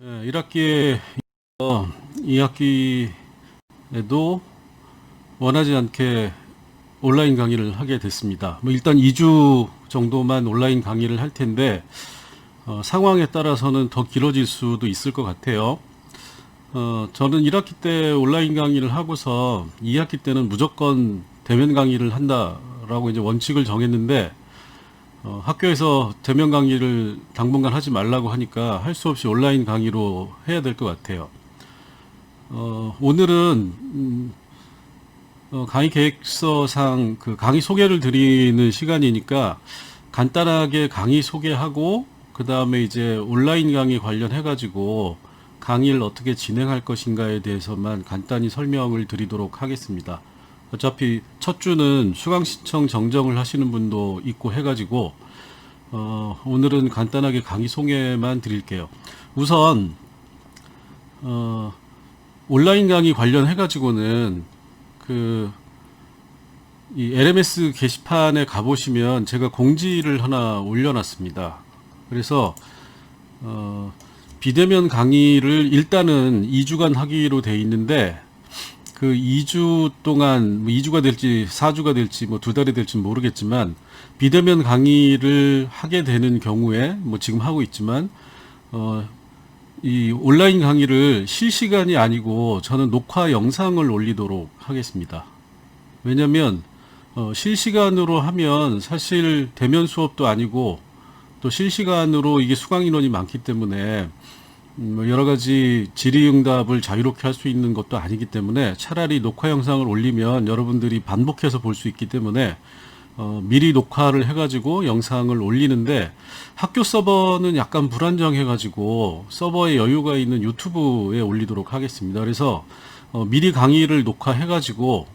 1학기에 2학기에도 원하지 않게 온라인 강의를 하게 됐습니다. 일단 2주 정도만 온라인 강의를 할 텐데 상황에 따라서는 더 길어질 수도 있을 것 같아요. 저는 1학기 때 온라인 강의를 하고서 2학기 때는 무조건 대면 강의를 한다라고 이제 원칙을 정했는데 학교에서 대면 강의를 당분간 하지 말라고 하니까 할 수 없이 온라인 강의로 해야 될 것 같아요. 오늘은 강의 계획서상 그 강의 소개를 드리는 시간이니까 간단하게 강의 소개하고 그 다음에 이제 온라인 강의 관련해 가지고 강의를 어떻게 진행할 것인가에 대해서만 간단히 설명을 드리도록 하겠습니다. 어차피 첫 주는 수강 신청 정정을 하시는 분도 있고 해가지고 오늘은 간단하게 강의 소개만 드릴게요. 우선 온라인 강의 관련해 가지고는 이 LMS 게시판에 가보시면 제가 공지를 하나 올려놨습니다. 그래서 비대면 강의를 일단은 2주간 하기로 돼 있는데 그 2주 동안 2주가 될지 4주가 될지 2달이 될지 모르겠지만 비대면 강의를 하게 되는 경우에 지금 하고 있지만 이 온라인 강의를 실시간이 아니고 저는 녹화 영상을 올리도록 하겠습니다. 왜냐면 실시간으로 하면 사실 대면 수업도 아니고 또 실시간으로 이게 수강 인원이 많기 때문에 여러 가지 질의응답을 자유롭게 할 수 있는 것도 아니기 때문에 차라리 녹화 영상을 올리면 여러분들이 반복해서 볼 수 있기 때문에 미리 녹화를 해가지고 영상을 올리는데 학교 서버는 약간 불안정해가지고 서버에 여유가 있는 유튜브에 올리도록 하겠습니다. 그래서 미리 강의를 녹화해가지고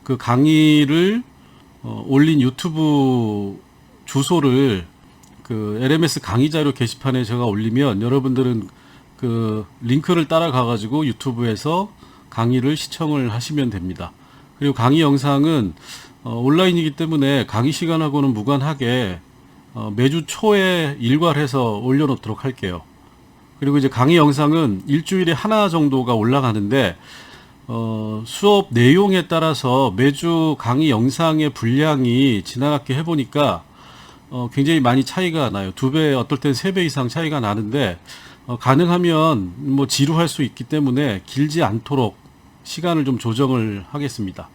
그 강의를 올린 유튜브 주소를 그 LMS 강의 자료 게시판에 제가 올리면 여러분들은 그 링크를 따라가 가지고 유튜브에서 강의를 시청을 하시면 됩니다. 그리고 강의 영상은 온라인이기 때문에 강의 시간하고는 무관하게 매주 초에 일괄해서 올려놓도록 할게요. 그리고 이제 강의 영상은 일주일에 하나 정도가 올라가는데 수업 내용에 따라서 매주 강의 영상의 분량이 지난학기 해보니까 굉장히 많이 차이가 나요. 2배, 어떨 땐 3배 이상 차이가 나는데 가능하면 지루할 수 있기 때문에 길지 않도록 시간을 좀 조정을 하겠습니다.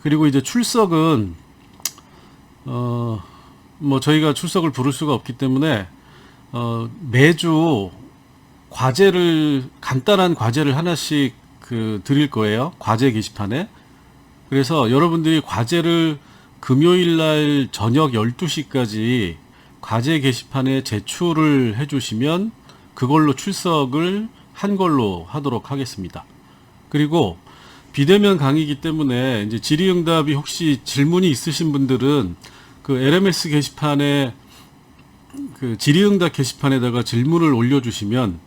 그리고 이제 출석은 저희가 출석을 부를 수가 없기 때문에 매주 간단한 과제를 하나씩 드릴 거예요. 과제 게시판에. 그래서 여러분들이 과제를 금요일 날 저녁 12시까지 과제 게시판에 제출을 해주시면 그걸로 출석을 한 걸로 하도록 하겠습니다. 그리고 비대면 강의이기 때문에 이제 질의응답이 혹시 질문이 있으신 분들은 그 LMS 게시판에 그 질의응답 게시판에다가 질문을 올려주시면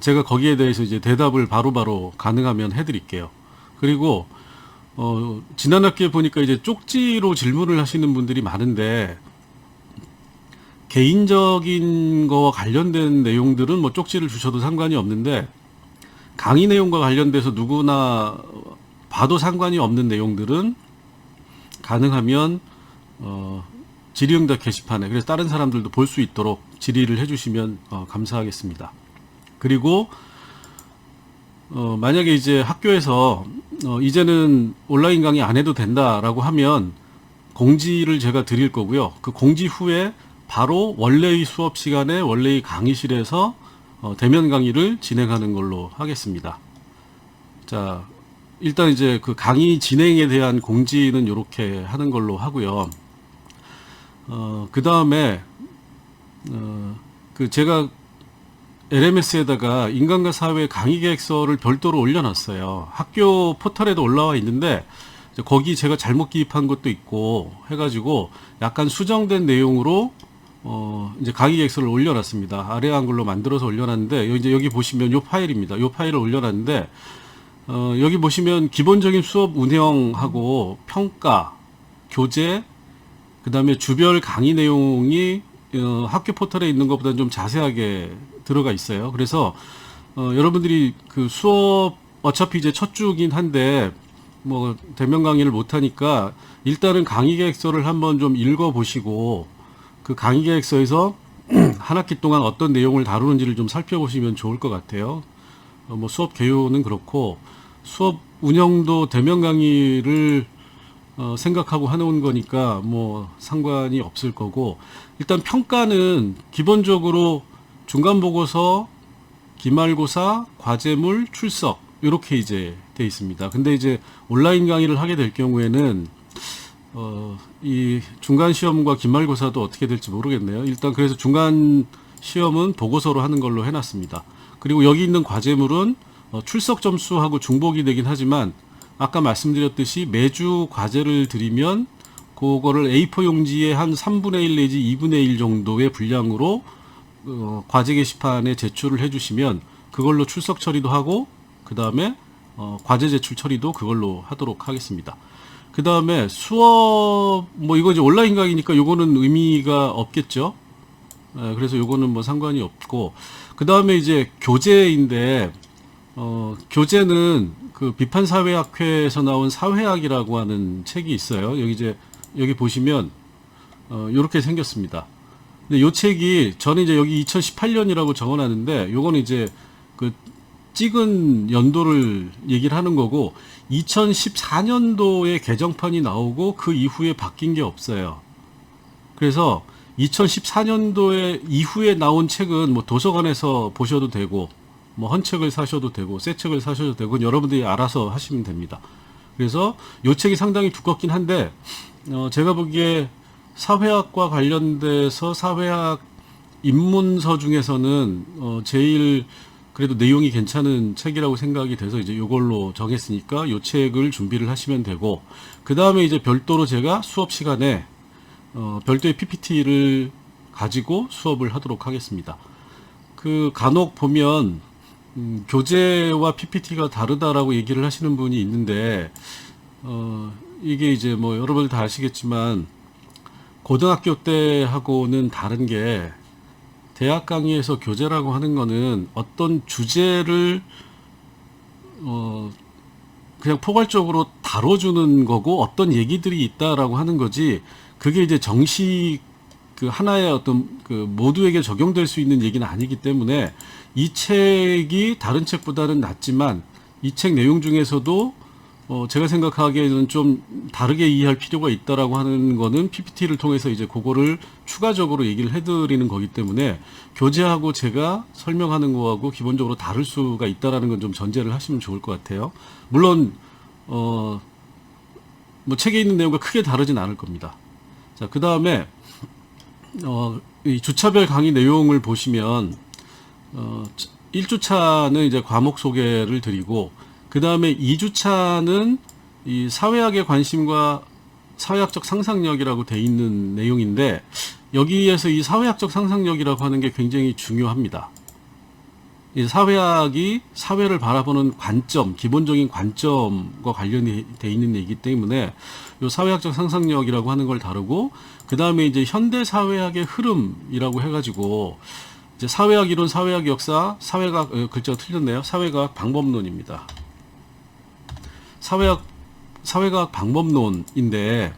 제가 거기에 대해서 이제 대답을 바로바로 가능하면 해드릴게요. 그리고 지난 학기에 보니까 이제 쪽지로 질문을 하시는 분들이 많은데 개인적인 거와 관련된 내용들은 쪽지를 주셔도 상관이 없는데 강의 내용과 관련돼서 누구나 봐도 상관이 없는 내용들은 가능하면 질의응답 게시판에 그래서 다른 사람들도 볼 수 있도록 질의를 해주시면 감사하겠습니다. 그리고 만약에 이제 학교에서 이제는 온라인 강의 안 해도 된다라고 하면 공지를 제가 드릴 거고요. 그 공지 후에 바로 원래의 수업 시간에 원래의 강의실에서 대면 강의를 진행하는 걸로 하겠습니다. 자, 일단 이제 그 강의 진행에 대한 공지는 이렇게 하는 걸로 하고요. 그 다음에 제가 LMS에다가 인간과 사회 강의 계획서를 별도로 올려놨어요. 학교 포털에도 올라와 있는데 거기 제가 잘못 기입한 것도 있고 해가지고 약간 수정된 내용으로 이제 강의 계획서를 올려놨습니다. 아래 한글로 만들어서 올려놨는데 이제 여기 보시면 이 파일입니다. 이 파일을 올려놨는데 여기 보시면 기본적인 수업 운영하고 평가, 교재, 그 다음에 주별 강의 내용이 학교 포털에 있는 것보다는 좀 자세하게 들어가 있어요. 그래서 여러분들이 그 수업 어차피 이제 첫 주긴 한데 뭐 대면 강의를 못 하니까 일단은 강의 계획서를 한번 좀 읽어 보시고 그 강의 계획서에서 한 학기 동안 어떤 내용을 다루는지를 좀 살펴보시면 좋을 것 같아요. 뭐 수업 개요는 그렇고 수업 운영도 대면 강의를 생각하고 해놓은 거니까 뭐 상관이 없을 거고, 일단 평가는 기본적으로 중간 보고서, 기말고사, 과제물, 출석 이렇게 이제 돼 있습니다. 근데 이제 온라인 강의를 하게 될 경우에는 이 중간 시험과 기말고사도 어떻게 될지 모르겠네요. 일단 그래서 중간 시험은 보고서로 하는 걸로 해놨습니다. 그리고 여기 있는 과제물은 출석 점수하고 중복이 되긴 하지만 아까 말씀드렸듯이 매주 과제를 드리면 그거를 A4 용지에 한 3분의 1 내지 2분의 1 정도의 분량으로 과제 게시판에 제출을 해주시면 그걸로 출석 처리도 하고 그 다음에 과제 제출 처리도 그걸로 하도록 하겠습니다. 그 다음에 수업 뭐 이거 이제 온라인 강의니까 요거는 의미가 없겠죠. 그래서 요거는 뭐 상관이 없고, 그 다음에 이제 교재인데 교재는 그 비판사회학회에서 나온 사회학이라고 하는 책이 있어요. 여기 보시면 요렇게 생겼습니다. 근데 요 책이 저는 이제 여기 2018년이라고 적어놨는데 요거는 이제 그 찍은 연도를 얘기를 하는 거고 2014년도에 개정판이 나오고 그 이후에 바뀐 게 없어요. 그래서 2014년도에 이후에 나온 책은 뭐 도서관에서 보셔도 되고 뭐 헌책을 사셔도 되고 새 책을 사셔도 되고 여러분들이 알아서 하시면 됩니다. 그래서 요 책이 상당히 두껍긴 한데 제가 보기에 사회학과 관련돼서 사회학 입문서 중에서는 제일 그래도 내용이 괜찮은 책이라고 생각이 돼서 이제 요걸로 정했으니까 요 책을 준비를 하시면 되고, 그 다음에 이제 별도로 제가 수업 시간에 별도의 PPT를 가지고 수업을 하도록 하겠습니다. 그 간혹 보면 교재와 PPT가 다르다라고 얘기를 하시는 분이 있는데 이게 이제 뭐 여러분들 다 아시겠지만 고등학교 때하고는 다른 게, 대학 강의에서 교재라고 하는 거는 어떤 주제를 그냥 포괄적으로 다뤄주는 거고 어떤 얘기들이 있다라고 하는 거지, 그게 이제 정식 그 하나의 어떤 그 모두에게 적용될 수 있는 얘기는 아니기 때문에 이 책이 다른 책보다는 낫지만 이 책 내용 중에서도 제가 생각하기에는 좀 다르게 이해할 필요가 있다라고 하는 거는 PPT를 통해서 이제 그거를 추가적으로 얘기를 해드리는 거기 때문에 교재하고 제가 설명하는 거하고 기본적으로 다를 수가 있다라는 건 좀 전제를 하시면 좋을 것 같아요. 물론 뭐 책에 있는 내용과 크게 다르진 않을 겁니다. 자, 그 다음에 이 주차별 강의 내용을 보시면 1주차는 이제 과목 소개를 드리고, 그 다음에 2주차는 이 사회학의 관심과 사회학적 상상력이라고 돼 있는 내용인데, 여기에서 이 사회학적 상상력이라고 하는 게 굉장히 중요합니다. 이 사회학이 사회를 바라보는 관점, 기본적인 관점과 관련이 돼 있는 얘기이기 때문에 이 사회학적 상상력이라고 하는 걸 다루고, 그 다음에 이제 현대 사회학의 흐름이라고 해가지고 이제 사회학 이론, 사회학 역사, 사회학 글자가 틀렸네요. 사회과학 방법론입니다. 사회과학 방법론인데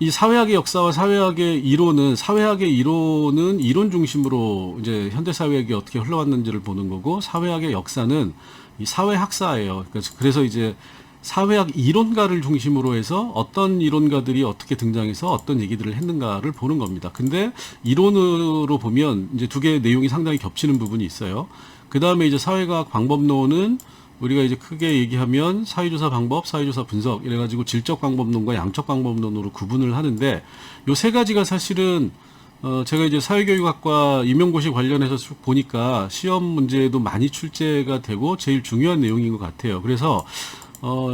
이 사회학의 역사와 사회학의 이론은 이론 중심으로 이제 현대 사회학이 어떻게 흘러왔는지를 보는 거고, 사회학의 역사는 이 사회학사예요. 그래서 이제 사회학 이론가를 중심으로 해서 어떤 이론가들이 어떻게 등장해서 어떤 얘기들을 했는가를 보는 겁니다. 근데 이론으로 보면 이제 두 개의 내용이 상당히 겹치는 부분이 있어요. 그 다음에 이제 사회과학 방법론은 우리가 이제 크게 얘기하면 사회조사 방법, 사회조사 분석 이래가지고 질적 방법론과 양적 방법론으로 구분을 하는데, 요 세 가지가 사실은 제가 이제 사회교육학과 임용고시 관련해서 쭉 보니까 시험 문제에도 많이 출제가 되고 제일 중요한 내용인 것 같아요. 그래서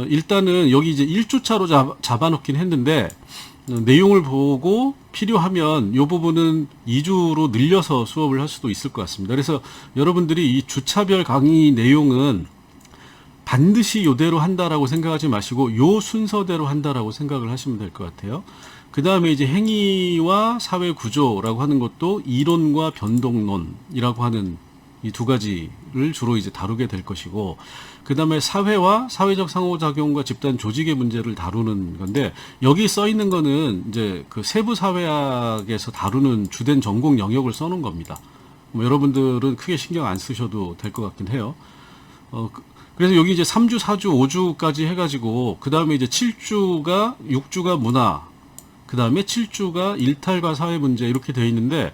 일단은 여기 이제 1주차로 잡아놓긴 했는데 내용을 보고 필요하면 이 부분은 2주로 늘려서 수업을 할 수도 있을 것 같습니다. 그래서 여러분들이 이 주차별 강의 내용은 반드시 요대로 한다라고 생각하지 마시고 요 순서대로 한다라고 생각을 하시면 될 것 같아요. 그 다음에 이제 행위와 사회 구조라고 하는 것도 이론과 변동론이라고 하는 이 두 가지를 주로 이제 다루게 될 것이고, 그 다음에 사회와 사회적 상호작용과 집단 조직의 문제를 다루는 건데, 여기 써 있는 거는 이제 그 세부 사회학에서 다루는 주된 전공 영역을 써놓은 겁니다. 뭐 여러분들은 크게 신경 안 쓰셔도 될 것 같긴 해요. 그래서 여기 이제 3주, 4주, 5주까지 해가지고, 그 다음에 이제 7주가, 6주가 문화, 그 다음에 7주가 일탈과 사회 문제 이렇게 되어 있는데,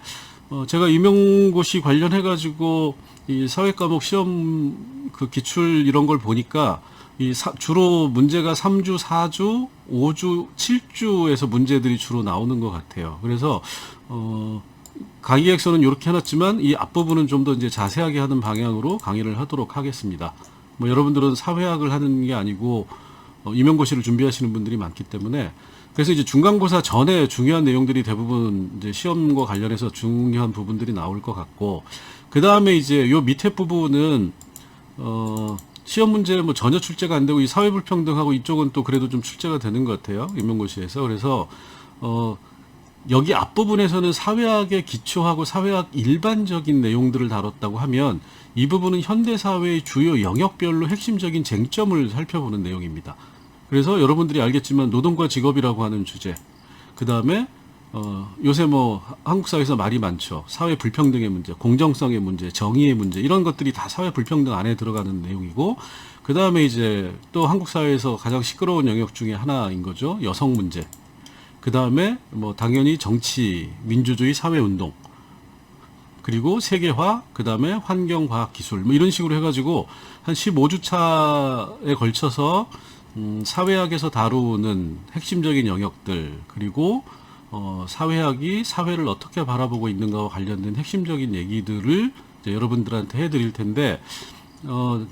제가 임용고시 관련해가지고 이 사회과목 시험 그 기출 이런 걸 보니까 주로 문제가 3주, 4주, 5주, 7주에서 문제들이 주로 나오는 것 같아요. 그래서, 강의 계획서는 이렇게 해놨지만 이 앞부분은 좀 더 이제 자세하게 하는 방향으로 강의를 하도록 하겠습니다. 뭐 여러분들은 사회학을 하는 게 아니고, 임용고시를 준비하시는 분들이 많기 때문에, 그래서 이제 중간고사 전에 중요한 내용들이 대부분 이제 시험과 관련해서 중요한 부분들이 나올 것 같고, 그 다음에 이제 요 밑에 부분은, 시험 문제 뭐 전혀 출제가 안 되고, 이 사회불평등하고 이쪽은 또 그래도 좀 출제가 되는 것 같아요. 임용고시에서. 그래서, 여기 앞부분에서는 사회학에 기초하고 사회학 일반적인 내용들을 다뤘다고 하면, 이 부분은 현대사회의 주요 영역별로 핵심적인 쟁점을 살펴보는 내용입니다. 그래서 여러분들이 알겠지만 노동과 직업이라고 하는 주제, 그 다음에 요새 뭐 한국 사회에서 말이 많죠. 사회 불평등의 문제, 공정성의 문제, 정의의 문제, 이런 것들이 다 사회 불평등 안에 들어가는 내용이고, 그 다음에 이제 또 한국 사회에서 가장 시끄러운 영역 중에 하나인 거죠. 여성 문제. 그 다음에 뭐 당연히 정치, 민주주의, 사회운동, 그리고 세계화, 그 다음에 환경, 과학, 기술, 뭐 이런 식으로 해가지고 한 15주차에 걸쳐서 사회학에서 다루는 핵심적인 영역들, 그리고 사회학이 사회를 어떻게 바라보고 있는가와 관련된 핵심적인 얘기들을 이제 여러분들한테 해드릴 텐데,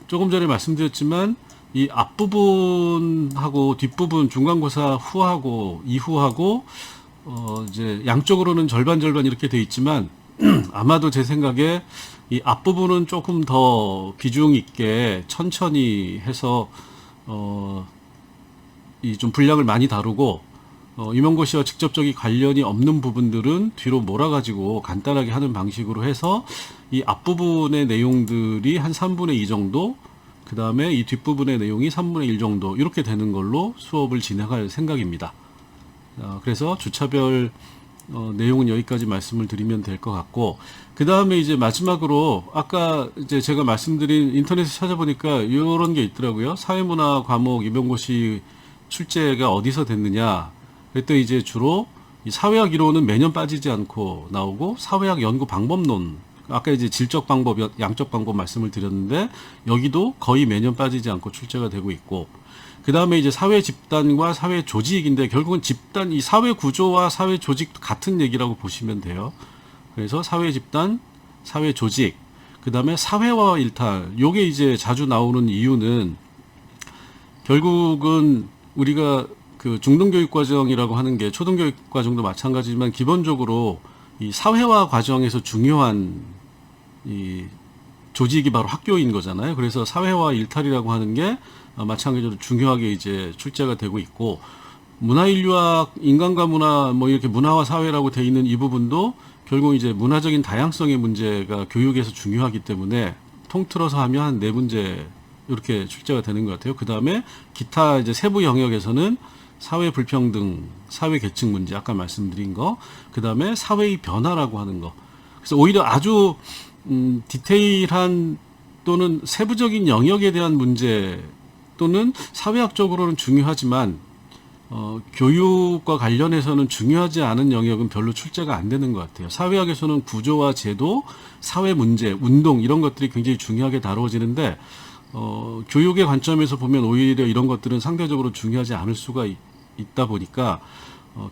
조금 전에 말씀드렸지만 이 앞부분하고 뒷부분, 중간고사 후하고 이후하고 이제 양쪽으로는 절반 이렇게 돼 있지만 아마도 제 생각에 이 앞부분은 조금 더 비중 있게 천천히 해서 이 좀 분량을 많이 다루고, 임용고시와 직접적인 관련이 없는 부분들은 뒤로 몰아가지고 간단하게 하는 방식으로 해서 이 앞부분의 내용들이 한 3분의 2 정도, 그 다음에 이 뒷부분의 내용이 3분의 1 정도, 이렇게 되는 걸로 수업을 진행할 생각입니다. 그래서 주차별 내용은 여기까지 말씀을 드리면 될 것 같고, 그 다음에 이제 마지막으로 아까 이제 제가 말씀드린 인터넷에 찾아보니까 이런 게 있더라고요. 사회문화 과목 임용고시 출제가 어디서 됐느냐. 그랬더니 이제 주로 이 사회학 이론은 매년 빠지지 않고 나오고, 사회학 연구 방법론, 아까 이제 질적 방법, 양적 방법 말씀을 드렸는데 여기도 거의 매년 빠지지 않고 출제가 되고 있고, 그 다음에 이제 사회 집단과 사회 조직인데 결국은 집단, 이 사회 구조와 사회 조직 같은 얘기라고 보시면 돼요. 그래서 사회 집단, 사회 조직, 그 다음에 사회화 일탈, 요게 이제 자주 나오는 이유는 결국은 우리가 그 중등교육 과정이라고 하는 게 초등교육 과정도 마찬가지지만 기본적으로 이 사회화 과정에서 중요한 이 조직이 바로 학교인 거잖아요. 그래서 사회화 일탈이라고 하는 게 마찬가지로 중요하게 이제 출제가 되고 있고, 문화인류학, 인간과 문화, 뭐 이렇게 문화와 사회라고 돼 있는 이 부분도 결국 이제 문화적인 다양성의 문제가 교육에서 중요하기 때문에 통틀어서 하면 한 4문제 이렇게 출제가 되는 것 같아요. 그 다음에 기타 이제 세부 영역에서는 사회 불평등, 사회 계층 문제, 아까 말씀드린 거, 그 다음에 사회의 변화라고 하는 거. 그래서 오히려 아주 디테일한 또는 세부적인 영역에 대한 문제 또는 사회학적으로는 중요하지만 교육과 관련해서는 중요하지 않은 영역은 별로 출제가 안 되는 것 같아요. 사회학에서는 구조와 제도, 사회 문제, 운동 이런 것들이 굉장히 중요하게 다루어지는데 교육의 관점에서 보면 오히려 이런 것들은 상대적으로 중요하지 않을 수가 있다 보니까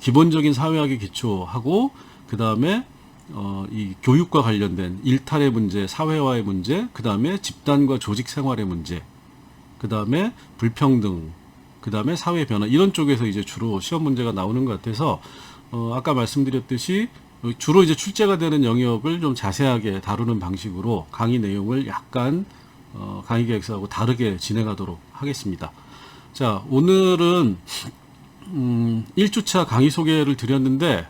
기본적인 사회학에 기초하고, 그 다음에 이 교육과 관련된 일탈의 문제, 사회화의 문제, 그 다음에 집단과 조직 생활의 문제, 그 다음에 불평등, 그 다음에 사회 변화, 이런 쪽에서 이제 주로 시험 문제가 나오는 것 같아서 아까 말씀드렸듯이 주로 이제 출제가 되는 영역을 좀 자세하게 다루는 방식으로 강의 내용을 약간 강의 계획서하고 다르게 진행하도록 하겠습니다. 자, 오늘은 1주차 강의 소개를 드렸는데,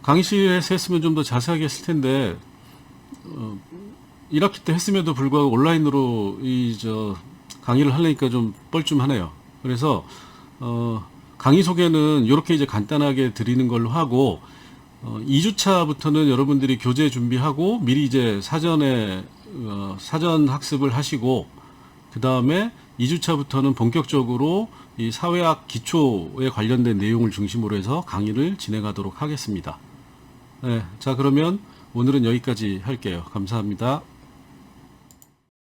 강의실에서 했으면 좀 더 자세하게 했을 텐데, 1학기 때 했음에도 불구하고 온라인으로 강의를 하려니까 좀 뻘쭘하네요. 그래서, 강의 소개는 이렇게 이제 간단하게 드리는 걸로 하고, 2주차부터는 여러분들이 교재 준비하고 미리 이제 사전 학습을 하시고, 그 다음에 2주차부터는 본격적으로 이 사회학 기초에 관련된 내용을 중심으로 해서 강의를 진행하도록 하겠습니다. 네, 자, 그러면 오늘은 여기까지 할게요. 감사합니다.